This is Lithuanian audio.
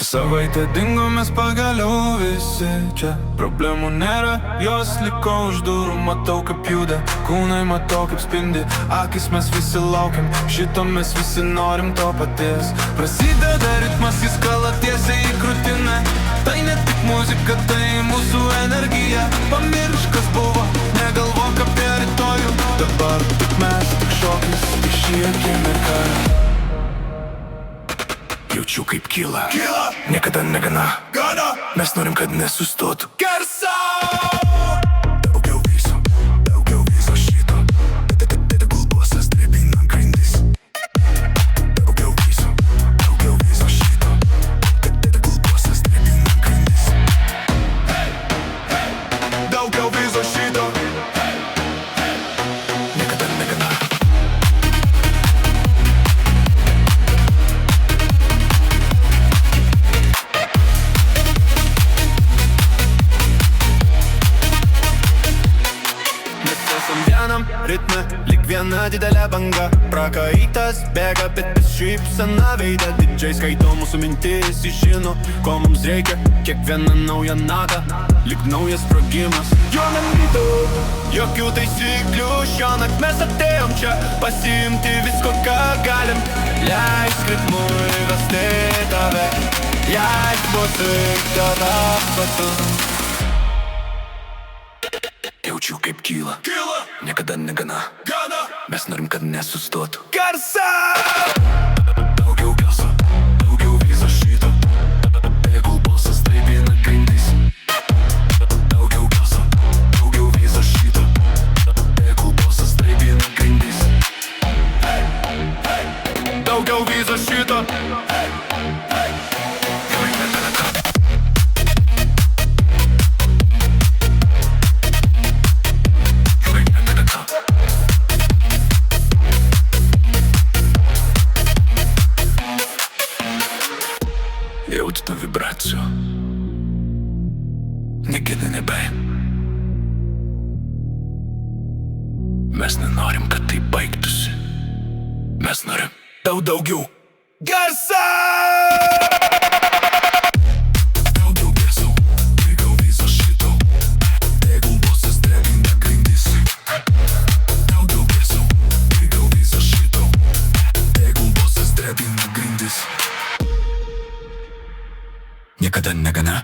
Savaitę dingo, mes pagaliau visi čia. Problemų nėra, jos liko už durų. Matau kaip juda, kūnai matau kaip spindi. Akis mes visi laukiam, šito mes visi norim to paties. Prasideda ritmas, jis kala tiesiai į krūtinę. Tai ne tik muzika, tai mūsų energija. Pamiršk kas buvo, negalvok apie rytojų. Dabar tik mes, tik šokis į šį akimirką. Jaučiu kaip kyla, niekada negana. Mes norim, kad nesustotų garsą. Daugiau viso šito. Tegul balsas drebina grindis. Daugiau viso šito. Tegul balsas drebina grindis. Daugiau viso šito. Niekada negana. Vienam ritme, lyg viena didelė banga. Prakaitas bėga, bet vis šypsena veide. Didžiai skaito mūsų mintis, jis žino, ko mums reikia. Kiekviena nauja nata, lyg naujas sprogimas. Jo nevydu, jokių taisyklių. Šiąnakt mes atėjom čia pasiimti visko, ką galim. Leisk ritmui vesti tave, leisk būti tave patu. Jaučiu kaip kyla, niekada negana. Mes norim, kad nesustotų garsą. Daugiau garso, daugiau viso šito. Tegul balsas drebina grindis. Daugiau garso, daugiau viso šito. Tegul balsas drebina grindis. Daugiau viso šito. Jauti tą vibraciją. Niekada nebaim. Mes nenorim, kad tai baigtųsi. Mes norim daug daugiau garsą! Daugiau garso, daugiau viso šito. Tegul balsas drebina grindis. Daugiau garso, daugiau viso šito. Tegul balsas drebina grindis. Niekada negana.